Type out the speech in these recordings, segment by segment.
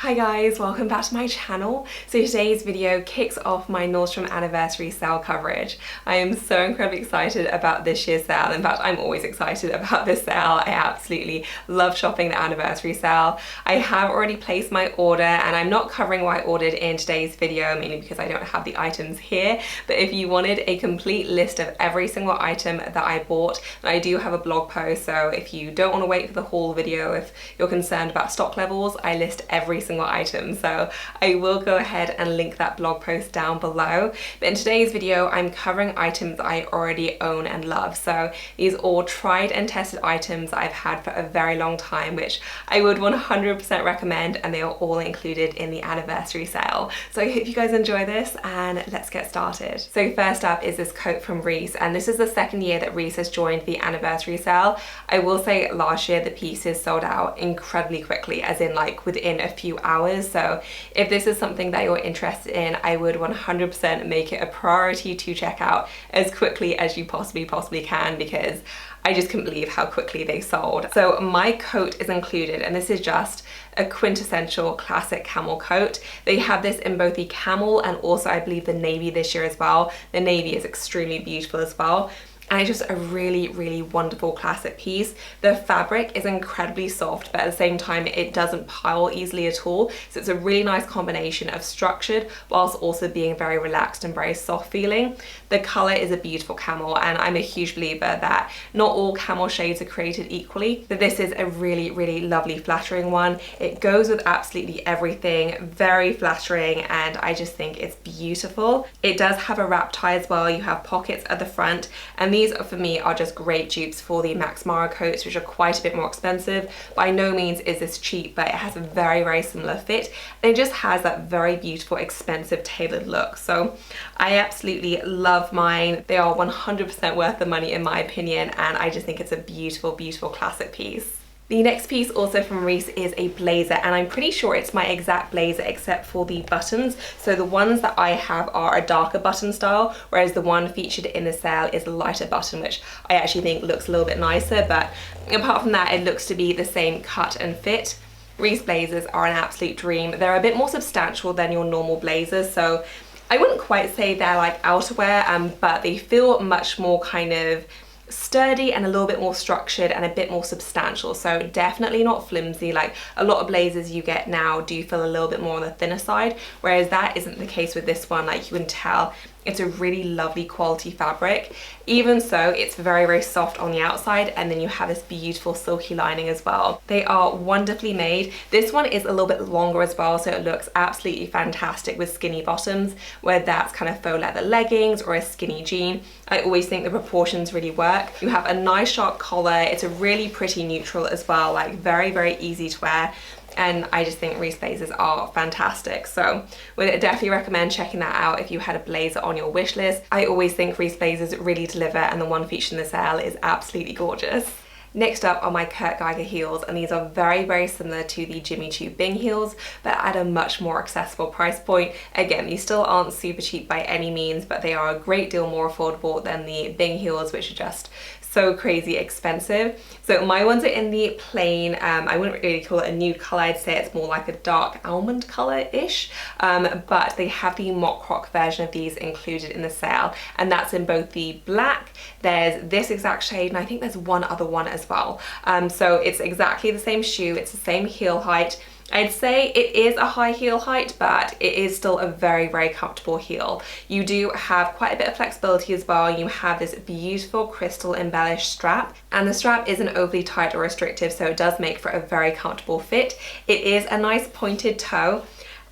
Hi guys, welcome back to my channel. So today's video kicks off my Nordstrom anniversary sale coverage. I am so incredibly excited about this year's sale. In fact, I'm always excited about this sale. I absolutely love shopping the anniversary sale. I have already placed my order and I'm not covering what I ordered in today's video, mainly because I don't have the items here. But if you wanted a complete list of every single item that I bought, then I do have a blog post. So if you don't want to wait for the haul video, if you're concerned about stock levels, I list every single item, so I will go ahead and link that blog post down below. But in today's video I'm covering items I already own and love, so these are all tried and tested items I've had for a very long time, which I would 100% recommend, and they are all included in the anniversary sale. So I hope you guys enjoy this and let's get started. So first up is this coat from Reiss, and this is the second year that Reiss has joined the anniversary sale. I will say last year the pieces sold out incredibly quickly, as in like within a few hours. So if this is something that you're interested in, I would 100% make it a priority to check out as quickly as you possibly can, because I just couldn't believe how quickly they sold. So my coat is included, and this is just a quintessential classic camel coat. They have this in both the camel and also I believe the navy this year as well. The navy is extremely beautiful as well. And it's just a really wonderful classic piece. The fabric is incredibly soft, but at the same time it doesn't pile easily at all. So it's a really nice combination of structured whilst also being very relaxed and very soft feeling. The color is a beautiful camel, and I'm a huge believer that not all camel shades are created equally. But this is a really lovely flattering one. It goes with absolutely everything, very flattering, and I just think it's beautiful. It does have a wrap tie as well. You have pockets at the front, and these for me are just great dupes for the Max Mara coats, which are quite a bit more expensive. By no means is this cheap, but it has a very similar fit, and it just has that very beautiful expensive tailored look. So I absolutely love mine. They are 100% worth the money in my opinion, and I just think it's a beautiful classic piece. The next piece also from Reiss is a blazer, and I'm pretty sure it's my exact blazer except for the buttons. So the ones that I have are a darker button style, whereas the one featured in the sale is a lighter button, which I actually think looks a little bit nicer, but apart from that it looks to be the same cut and fit. Reiss blazers are an absolute dream. They're a bit more substantial than your normal blazers, so I wouldn't quite say they're like outerwear, but they feel much more kind of sturdy and a little bit more structured and a bit more substantial. So definitely not flimsy. Like a lot of blazers you get now do feel a little bit more on the thinner side, whereas that isn't the case with this one. Like you can tell it's a really lovely quality fabric. Even so, it's very soft on the outside, and then you have this beautiful silky lining as well. They are wonderfully made. This one is a little bit longer as well, so it looks absolutely fantastic with skinny bottoms, whether that's kind of faux leather leggings or a skinny jean. I always think the proportions really work. You have a nice sharp collar. It's a really pretty neutral as well, like very easy to wear. And I just think Reiss blazers are fantastic, so would definitely recommend checking that out if you had a blazer on your wish list. I always think Reiss blazers really deliver, and the one featured in the sale is absolutely gorgeous. Next up are my Kurt Geiger heels, and these are very similar to the Jimmy Choo Bing heels, but at a much more accessible price point. Again, these still aren't super cheap by any means, but they are a great deal more affordable than the Bing heels, which are just so crazy expensive. So my ones are in the plain, I wouldn't really call it a nude color, I'd say it's more like a dark almond color-ish, but they have the mock croc version of these included in the sale, and that's in both the black, there's this exact shade, and I think there's one other one as well. So it's exactly the same shoe, it's the same heel height. I'd say it is a high heel height, but it is still a very comfortable heel. You do have quite a bit of flexibility as well. You have this beautiful crystal embellished strap, and the strap isn't overly tight or restrictive, so it does make for a very comfortable fit. It is a nice pointed toe,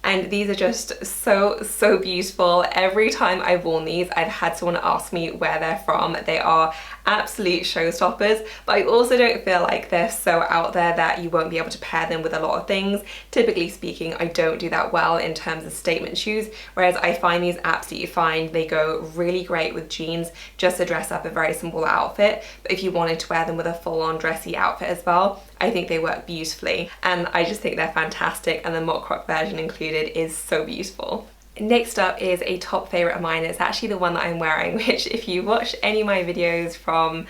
and these are just so beautiful. Every time I've worn these, I've had someone ask me where they're from. They are absolute showstoppers, but I also don't feel like they're so out there that you won't be able to pair them with a lot of things. Typically speaking, I don't do that well in terms of statement shoes, whereas I find these absolutely fine. They go really great with jeans just to dress up a very simple outfit, but if you wanted to wear them with a full-on dressy outfit as well, I think they work beautifully, and I just think they're fantastic, and the mock croc version included is so beautiful. Next up is a top favorite of mine. It's actually the one that I'm wearing, which if you watch any of my videos from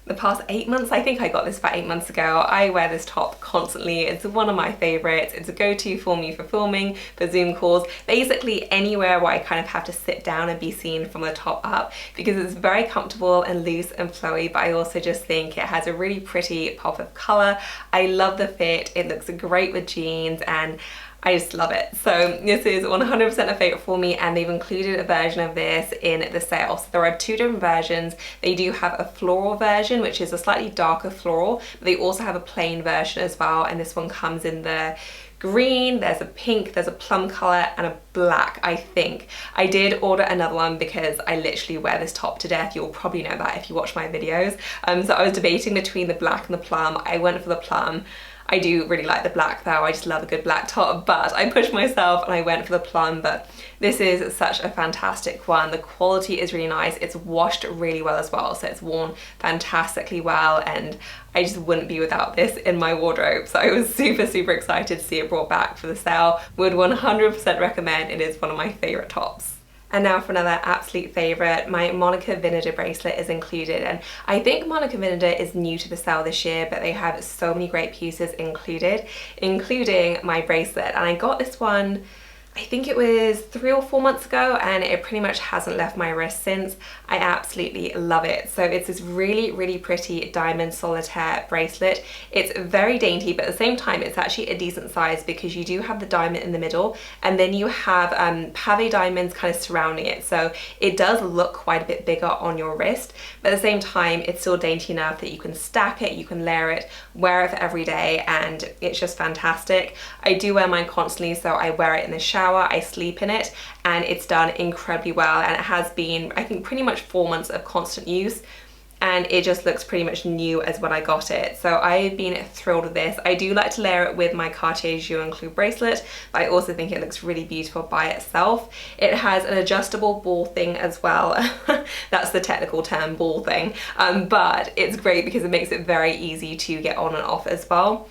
the past 8 months. I think I got this about 8 months ago. I wear this top constantly. It's one of my favorites. It's a go-to for me for filming, for Zoom calls, basically anywhere where I kind of have to sit down and be seen from the top up, because it's very comfortable and loose and flowy, but I also just think it has a really pretty pop of color. I love the fit. It looks great with jeans and I just love it. So this is 100% a favorite for me, and they've included a version of this in the sale. So there are 2 different versions. They do have a floral version, which is a slightly darker floral, but they also have a plain version as well, and this one comes in the green, there's a pink, there's a plum color, and a black, I think. I did order another one because I literally wear this top to death. You'll probably know that if you watch my videos. So I was debating between the black and the plum. I went for the plum. I do really like the black though. I just love a good black top, but I pushed myself and I went for the plum. But this is such a fantastic one. The quality is really nice. It's washed really well as well, so it's worn fantastically well, and I just wouldn't be without this in my wardrobe. So I was super excited to see it brought back for the sale. Would 100% recommend. It is one of my favorite tops. And now for another absolute favorite, my Monica Vinader bracelet is included. And I think Monica Vinader is new to the sale this year, but they have so many great pieces included, including my bracelet. And I got this one, I think it was 3 or 4 months ago, and it pretty much hasn't left my wrist since. I absolutely love it. So it's this really pretty diamond solitaire bracelet. It's very dainty, but at the same time it's actually a decent size, because you do have the diamond in the middle, and then you have pave diamonds kind of surrounding it. So it does look quite a bit bigger on your wrist, but at the same time it's still dainty enough that you can stack it, you can layer it, wear it for every day, and it's just fantastic. I do wear mine constantly, so I wear it in the shower, I sleep in it, and it's done incredibly well, and it has been, I think, pretty much 4 months of constant use, and it just looks pretty much new as when I got it. So I've been thrilled with this. I do like to layer it with my Cartier Jeu and Clou bracelet, but I also think it looks really beautiful by itself. It has an adjustable ball thing as well. That's the technical term, ball thing, but it's great because it makes it very easy to get on and off as well.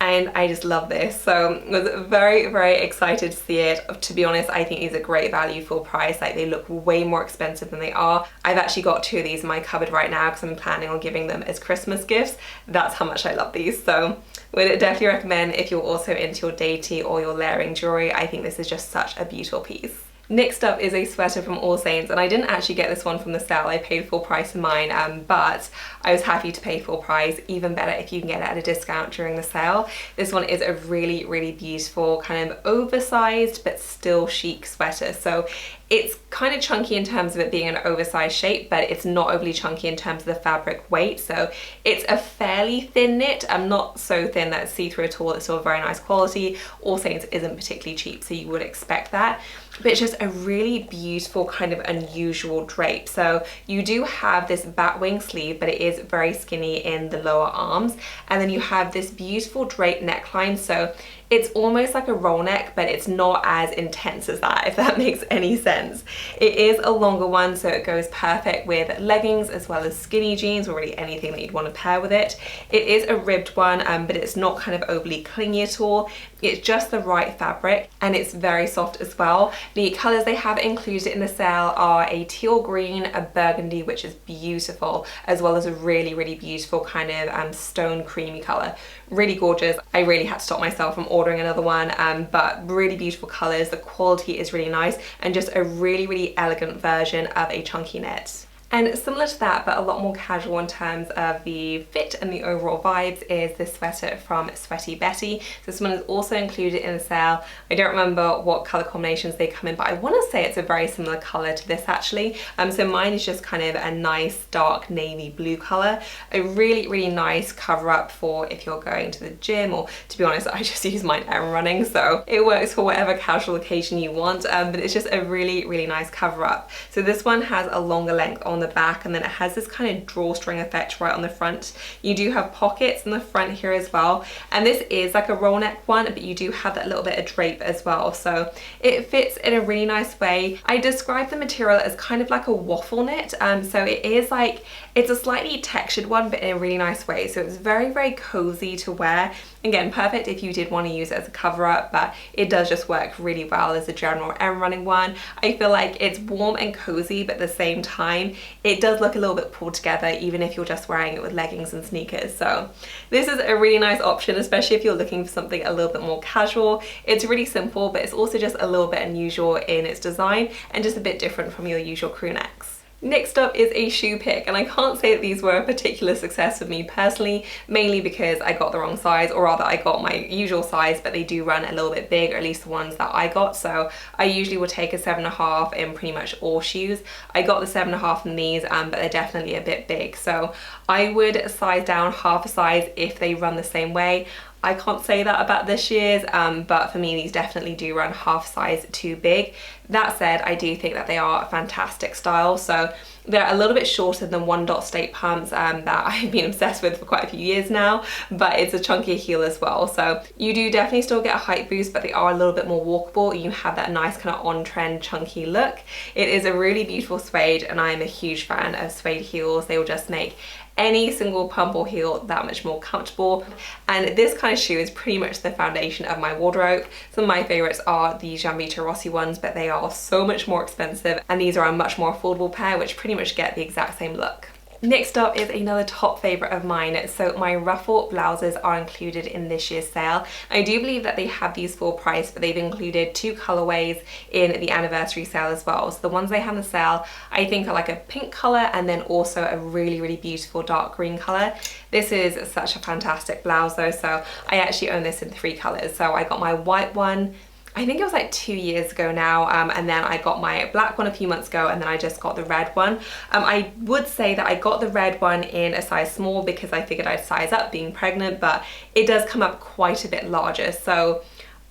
And I just love this, so I was very excited to see it. To be honest, I think these are great value for price. Like, they look way more expensive than they are. I've actually got 2 of these in my cupboard right now because I'm planning on giving them as Christmas gifts. That's how much I love these, so would definitely recommend if you're also into your dainty or your layering jewelry. I think this is just such a beautiful piece. Next up is a sweater from All Saints, and I didn't actually get this one from the sale. I paid full price for mine, but I was happy to pay full price. Even better if you can get it at a discount during the sale. This one is a really beautiful kind of oversized but still chic sweater. So it's kind of chunky in terms of it being an oversized shape, but it's not overly chunky in terms of the fabric weight. So it's a fairly thin knit. Not so thin that it's see-through at all. It's still very nice quality. All Saints isn't particularly cheap, so you would expect that. But it's just a really beautiful kind of unusual drape. So you do have this bat wing sleeve, but it is very skinny in the lower arms. And then you have this beautiful drape neckline. So it's almost like a roll neck, but it's not as intense as that, if that makes any sense. It is a longer one, so it goes perfect with leggings as well as skinny jeans, or really anything that you'd want to pair with it. It is a ribbed one, but it's not kind of overly clingy at all. It's just the right fabric, and it's very soft as well. The colors they have included in the sale are a teal green, a burgundy, which is beautiful, as well as a really beautiful kind of stone creamy color. Really gorgeous. I really had to stop myself from ordering another one, but really beautiful colors. The quality is really nice, and just a really elegant version of a chunky knit. And similar to that, but a lot more casual in terms of the fit and the overall vibes, is this sweater from Sweaty Betty. This one is also included in the sale. I don't remember what color combinations they come in, but I want to say it's a very similar color to this actually. So mine is just kind of a nice dark navy blue color. A really nice cover up for if you're going to the gym, or to be honest, I just use mine errand running, so it works for whatever casual occasion you want, but it's just a really nice cover up. So this one has a longer length on the back, and then it has this kind of drawstring effect right on the front. You do have pockets in the front here as well, and this is like a roll neck one, but you do have that little bit of drape as well, so it fits in a really nice way. I describe the material as kind of like a waffle knit, so it is like, it's a slightly textured one, but in a really nice way. So it's very cozy to wear. Again, perfect if you did want to use it as a cover up, but it does just work really well as a general errand running one. I feel like it's warm and cozy, but at the same time, it does look a little bit pulled together even if you're just wearing it with leggings and sneakers. So this is a really nice option, especially if you're looking for something a little bit more casual. It's really simple, but it's also just a little bit unusual in its design and just a bit different from your usual crew necks. Next up is a shoe pick, and I can't say that these were a particular success for me personally, mainly because I got the wrong size, or rather I got my usual size, but they do run a little bit big, or at least the ones that I got. So I usually will take a 7.5 in pretty much all shoes. I got the 7.5 in these, but they're definitely a bit big. So I would size down half a size if they run the same way. I can't say that about this year's, but for me these definitely do run half size too big. That said, I do think that they are a fantastic style. So they're a little bit shorter than 1 State pumps that I've been obsessed with for quite a few years now, but it's a chunkier heel as well. So you do definitely still get a height boost, but they are a little bit more walkable. You have that nice kind of on-trend chunky look. It is a really beautiful suede, and I'm a huge fan of suede heels. They will just make any single pump or heel that much more comfortable, and this kind of shoe is pretty much the foundation of my wardrobe. Some of my favorites are the Gianvito Rossi ones, but they are so much more expensive, and these are a much more affordable pair which pretty much get the exact same look. Next up is another top favorite of mine. So my ruffle blouses are included in this year's sale. I do believe that they have these full price, but they've included 2 colorways in the anniversary sale as well. So the ones they have in the sale, I think, are like a pink color and then also a really, really beautiful dark green color. This is such a fantastic blouse though. So I actually own this in 3 colors. So I got my white one, I think it was like 2 years ago now, and then I got my black one a few months ago, and then I just got the red one. I would say that I got the red one in a size small because I figured I'd size up being pregnant, but it does come up quite a bit larger. So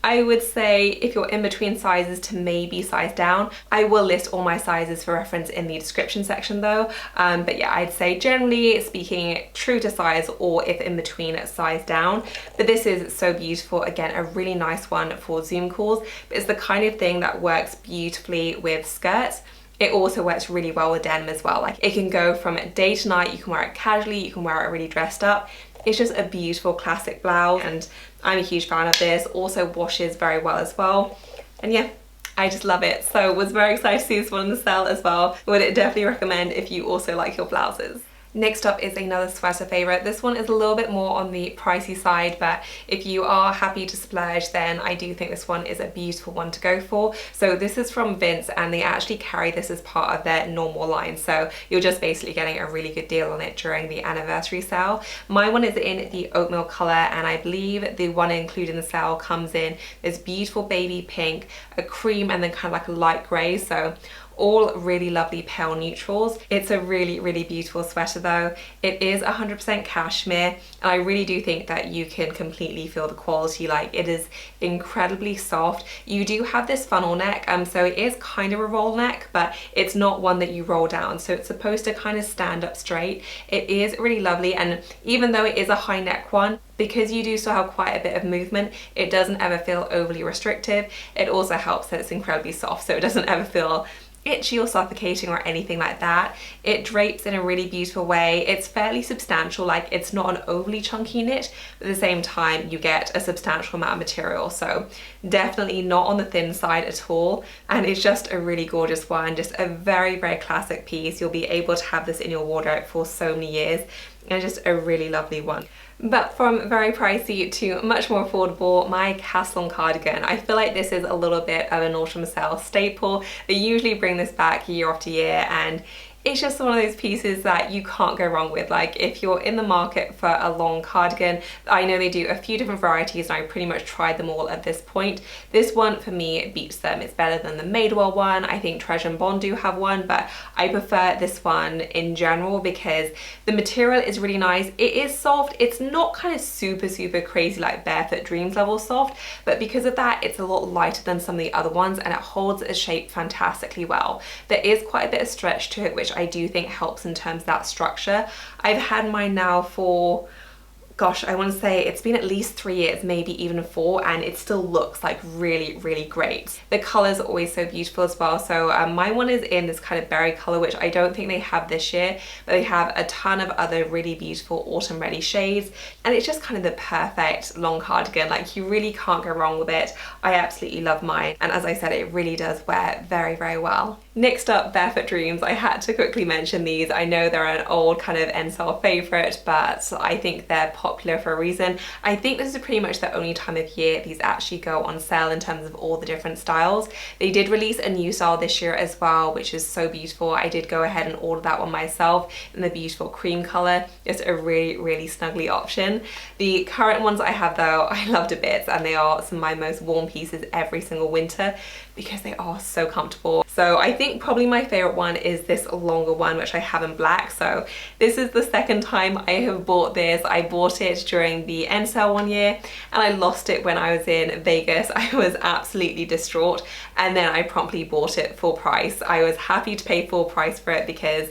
I would say if you're in between sizes to maybe size down. I will list all my sizes for reference in the description section though. But yeah, I'd say generally speaking true to size, or if in between, size down. But this is so beautiful. Again, a really nice one for Zoom calls. But it's the kind of thing that works beautifully with skirts. It also works really well with denim as well. Like it can go from day to night. You can wear it casually, you can wear it really dressed up. It's just a beautiful classic blouse, and I'm a huge fan of this. Also washes very well as well. And yeah, I just love it. So was very excited to see this one in the sale as well. Would definitely recommend if you also like your blouses. Next up is another sweater favorite. This one is a little bit more on the pricey side, but if you are happy to splurge, then I do think this one is a beautiful one to go for. So this is from Vince, and they actually carry this as part of their normal line. So you're just basically getting a really good deal on it during the anniversary sale. My one is in the oatmeal color, and I believe the one included in the sale comes in this beautiful baby pink, a cream, and then kind of like a light gray. So all really lovely pale neutrals. It's a really, really beautiful sweater though. It is 100% cashmere, and I really do think that you can completely feel the quality. Like it is incredibly soft. You do have this funnel neck, so it is kind of a roll neck, but it's not one that you roll down. So it's supposed to kind of stand up straight. It is really lovely, and even though it is a high neck one, because you do still have quite a bit of movement, it doesn't ever feel overly restrictive. It also helps that it's incredibly soft, so it doesn't ever feel itchy or suffocating or anything like that. It drapes in a really beautiful way. It's fairly substantial, like it's not an overly chunky knit, but at the same time you get a substantial amount of material, so definitely not on the thin side at all. And it's just a really gorgeous one, just a very, very classic piece. You'll be able to have this in your wardrobe for so many years, and just a really lovely one. But from very pricey to much more affordable, my Caslon cardigan. I feel like this is a little bit of a Nordstrom sale staple. They usually bring this back year after year, and it's just one of those pieces that you can't go wrong with. Like if you're in the market for a long cardigan, I know they do a few different varieties and I pretty much tried them all at this point. This one for me beats them. It's better than the Madewell one. I think Treasure and Bond do have one, but I prefer this one in general because the material is really nice. It is soft. It's not kind of super, super crazy like Barefoot Dreams level soft, but because of that, it's a lot lighter than some of the other ones, and it holds its shape fantastically well. There is quite a bit of stretch to it, which I do think helps in terms of that structure. I've had mine now for gosh, I want to say it's been at least 3 years, maybe even 4, and it still looks like really, really great. The colors are always so beautiful as well. So my one is in this kind of berry color, which I don't think they have this year, but they have a ton of other really beautiful autumn ready shades, and it's just kind of the perfect long cardigan. Like, you really can't go wrong with it. I absolutely love mine, and as I said, it really does wear very, very well. Next up, Barefoot Dreams. I had to quickly mention these. I know they're an old kind of end-sale favorite, but I think they're popular for a reason. I think this is pretty much the only time of year these actually go on sale in terms of all the different styles. They did release a new style this year as well, which is so beautiful. I did go ahead and order that one myself in the beautiful cream color. It's a really, really snuggly option. The current ones I have though, I love to bits, and they are some of my most worn pieces every single winter because they are so comfortable. So I think probably my favorite one is this longer one, which I have in black. So this is the second time I have bought this. I bought it during the end sale one year, and I lost it when I was in Vegas. I was absolutely distraught, and then I promptly bought it full price. I was happy to pay full price for it because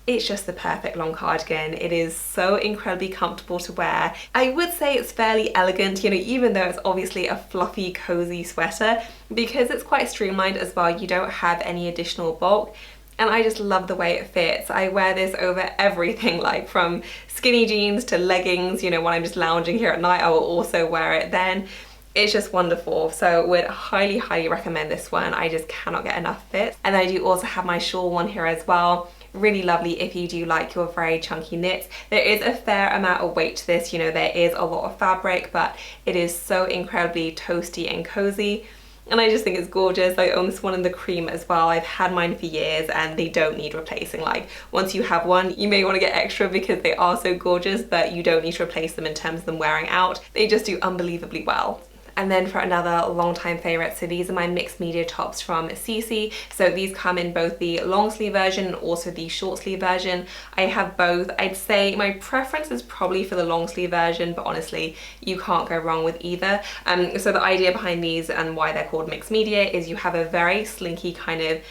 it's just the perfect long cardigan. It is so incredibly comfortable to wear. I would say it's fairly elegant, you know, even though it's obviously a fluffy, cozy sweater, because it's quite streamlined as well. You don't have any additional bulk, and I just love the way it fits. I wear this over everything, like from skinny jeans to leggings. You know, when I'm just lounging here at night, I will also wear it then. It's just wonderful. So would highly, highly recommend this one. I just cannot get enough of it. And I do also have my shawl one here as well. Really lovely if you do like your very chunky knits. There is a fair amount of weight to this, you know, there is a lot of fabric, but it is so incredibly toasty and cozy. And I just think it's gorgeous. I own this one in the cream as well. I've had mine for years and they don't need replacing. Like, once you have one, you may want to get extra because they are so gorgeous, but you don't need to replace them in terms of them wearing out. They just do unbelievably well. And then for another long time favorite, so these are my mixed media tops from CC. So these come in both the long sleeve version and also the short sleeve version. I have both. I'd say my preference is probably for the long sleeve version, but honestly, you can't go wrong with either. So the idea behind these and why they're called mixed media is you have a very slinky kind of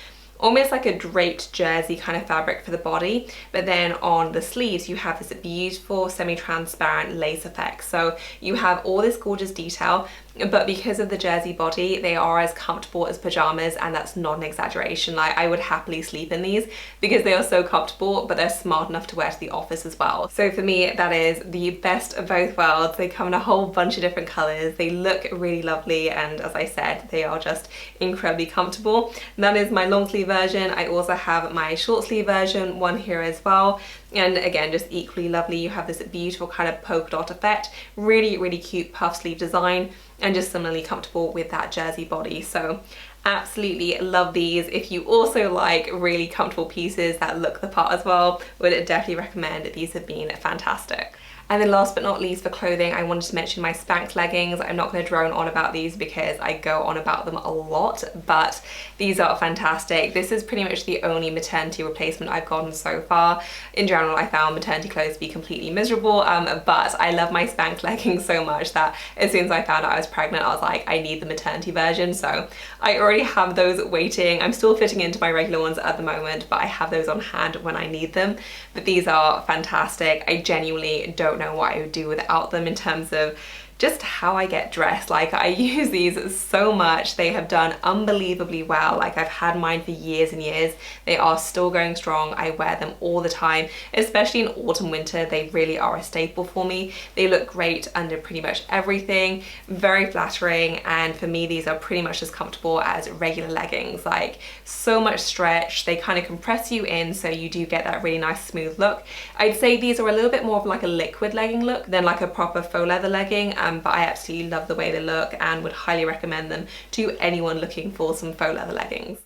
almost like a draped jersey kind of fabric for the body, but then on the sleeves you have this beautiful semi-transparent lace effect. So you have all this gorgeous detail, but because of the jersey body, they are as comfortable as pajamas, and that's not an exaggeration. Like, I would happily sleep in these because they are so comfortable, but they're smart enough to wear to the office as well. So for me, that is the best of both worlds. They come in a whole bunch of different colors. They look really lovely, and as I said, they are just incredibly comfortable. And that is my long sleeve version. I also have my short sleeve version, one here as well. And again, just equally lovely. You have this beautiful kind of polka dot effect, really, really cute puff sleeve design, and just similarly comfortable with that jersey body. So absolutely love these. If you also like really comfortable pieces that look the part as well, would definitely recommend. These have been fantastic. And then last but not least for clothing, I wanted to mention my Spanx leggings. I'm not going to drone on about these because I go on about them a lot, but these are fantastic. This is pretty much the only maternity replacement I've gotten so far. In general, I found maternity clothes to be completely miserable, but I love my Spanx leggings so much that as soon as I found out I was pregnant, I was like, I need the maternity version. So I already have those waiting. I'm still fitting into my regular ones at the moment, but I have those on hand when I need them. But these are fantastic. I genuinely don't know what I would do without them in terms of just how I get dressed. Like, I use these so much. They have done unbelievably well. Like, I've had mine for years and years. They are still going strong. I wear them all the time, especially in autumn winter. They really are a staple for me. They look great under pretty much everything, very flattering, and for me these are pretty much as comfortable as regular leggings. Like, so much stretch. They kind of compress you in, so you do get that really nice smooth look. I'd say these are a little bit more of like a liquid legging look than like a proper faux leather legging, but I absolutely love the way they look and would highly recommend them to anyone looking for some faux leather leggings.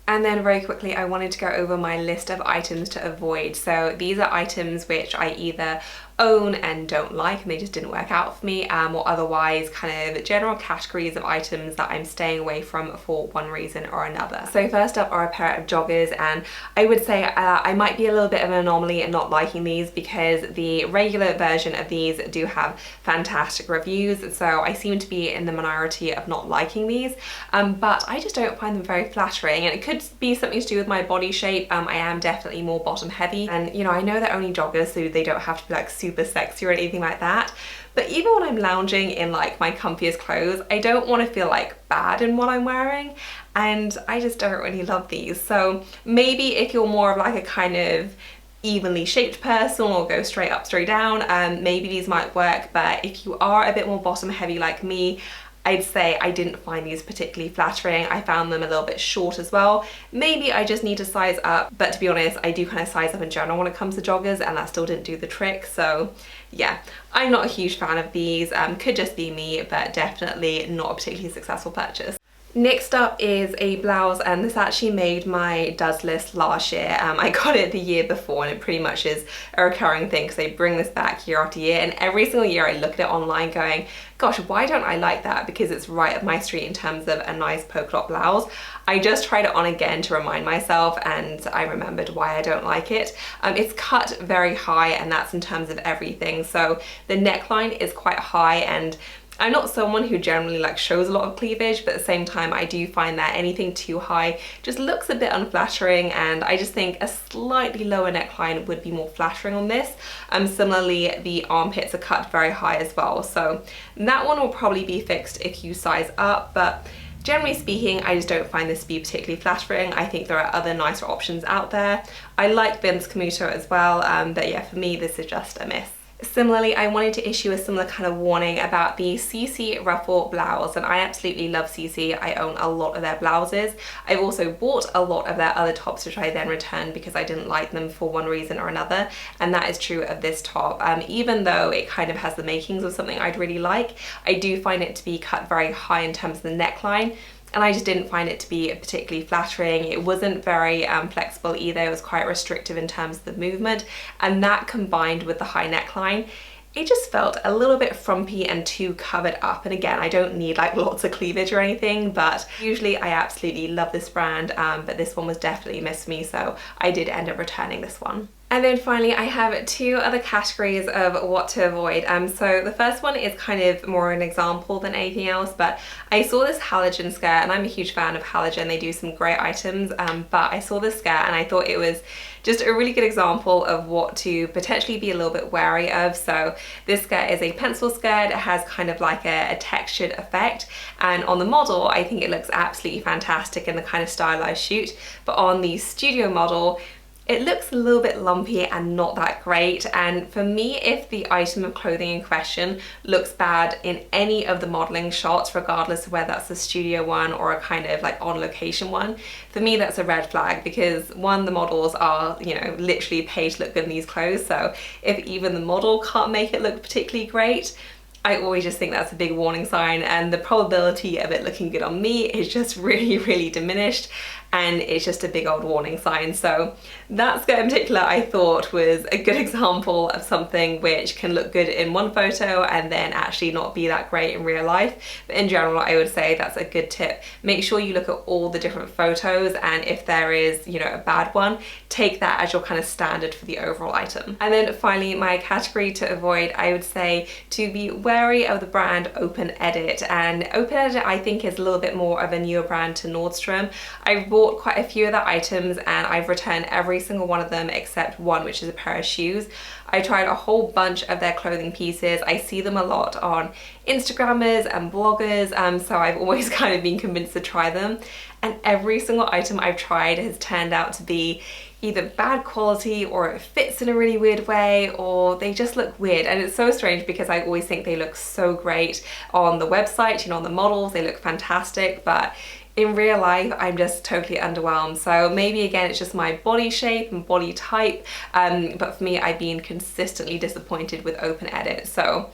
And then very quickly, I wanted to go over my list of items to avoid. So these are items which I either own and don't like and they just didn't work out for me, or otherwise kind of general categories of items that I'm staying away from for one reason or another. So first up are a pair of joggers, and I would say I might be a little bit of an anomaly in not liking these because the regular version of these do have fantastic reviews, so I seem to be in the minority of not liking these, but I just don't find them very flattering, and it could be something to do with my body shape. I am definitely more bottom heavy, and you know, I know they're only joggers so they don't have to be like super sexy or anything like that, but even when I'm lounging in like my comfiest clothes, I don't want to feel like bad in what I'm wearing, and I just don't really love these. So maybe if you're more of like a kind of evenly shaped person or go straight up straight down, maybe these might work, but if you are a bit more bottom heavy like me, I'd say I didn't find these particularly flattering. I found them a little bit short as well. Maybe I just need to size up, but to be honest, I do kind of size up in general when it comes to joggers, and that still didn't do the trick. So yeah, I'm not a huge fan of these. Could just be me, but definitely not a particularly successful purchase. Next up is a blouse, and this actually made my does list last year. I got it the year before, and it pretty much is a recurring thing because they bring this back year after year, and every single year I look at it online going, gosh, why don't I like that? Because it's right up my street in terms of a nice polka dot blouse. I just tried it on again to remind myself, and I remembered why I don't like it. It's cut very high, and that's in terms of everything. So the neckline is quite high, and I'm not someone who generally like shows a lot of cleavage, but at the same time I do find that anything too high just looks a bit unflattering, and I just think a slightly lower neckline would be more flattering on this. Similarly, the armpits are cut very high as well, so that one will probably be fixed if you size up, but generally speaking, I just don't find this to be particularly flattering. I think there are other nicer options out there. I like Vince Camuto as well, but yeah, for me this is just a miss. Similarly, I wanted to issue a similar kind of warning about the CC ruffle blouse, and I absolutely love CC. I own a lot of their blouses. I've also bought a lot of their other tops, which I then returned because I didn't like them for one reason or another, and that is true of this top. Even though it kind of has the makings of something I'd really like, I do find it to be cut very high in terms of the neckline, and I just didn't find it to be particularly flattering. It wasn't very flexible either. It was quite restrictive in terms of the movement, and that combined with the high neckline, it just felt a little bit frumpy and too covered up. And again, I don't need like lots of cleavage or anything, but usually I absolutely love this brand, but this one was definitely a miss for me, so I did end up returning this one. And then finally, I have two other categories of what to avoid. So the first one is kind of more an example than anything else, but I saw this halogen skirt, and I'm a huge fan of halogen. They do some great items, but I saw this skirt and I thought it was just a really good example of what to potentially be a little bit wary of. So this skirt is a pencil skirt. It has kind of like a textured effect, and on the model, I think it looks absolutely fantastic in the kind of stylized shoot, but on the studio model, it looks a little bit lumpy and not that great. And for me, if the item of clothing in question looks bad in any of the modeling shots, regardless of whether that's a studio one or a kind of like on location one, for me that's a red flag, because one, the models are, you know, literally paid to look good in these clothes, so if even the model can't make it look particularly great, I always just think that's a big warning sign, and the probability of it looking good on me is just really diminished, and it's just a big old warning sign. So that skirt in particular I thought was a good example of something which can look good in one photo and then actually not be that great in real life. But in general, I would say that's a good tip. Make sure you look at all the different photos, and if there is, you know, a bad one, take that as your kind of standard for the overall item. And then finally, my category to avoid, I would say to be wary of the brand Open Edit. And Open Edit I think is a little bit more of a newer brand to Nordstrom. I've bought quite a few of their items and I've returned every single one of them except one, which is a pair of shoes. I tried a whole bunch of their clothing pieces. I see them a lot on Instagrammers and bloggers, so I've always kind of been convinced to try them, and every single item I've tried has turned out to be either bad quality, or it fits in a really weird way, or they just look weird. And it's so strange because I always think they look so great on the website, you know, on the models, they look fantastic, but in real life, I'm just totally underwhelmed. So maybe again, it's just my body shape and body type, but for me, I've been consistently disappointed with Open Edit. So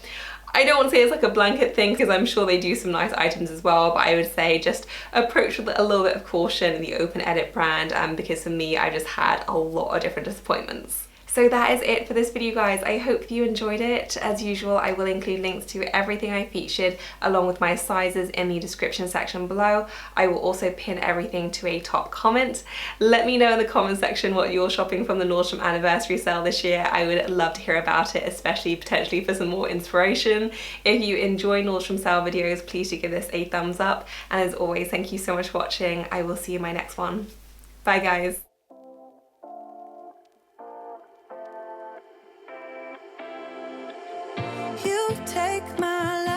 I don't want to say it's like a blanket thing, because I'm sure they do some nice items as well, but I would say just approach with a little bit of caution in the Open Edit brand, because for me, I just had a lot of different disappointments. So that is it for this video, guys. I hope you enjoyed it. As usual, I will include links to everything I featured along with my sizes in the description section below. I will also pin everything to a top comment. Let me know in the comment section what you're shopping from the Nordstrom anniversary sale this year. I would love to hear about it, especially potentially for some more inspiration. If you enjoy Nordstrom sale videos, please do give this a thumbs up. And as always, thank you so much for watching. I will see you in my next one. Bye, guys. You take my life.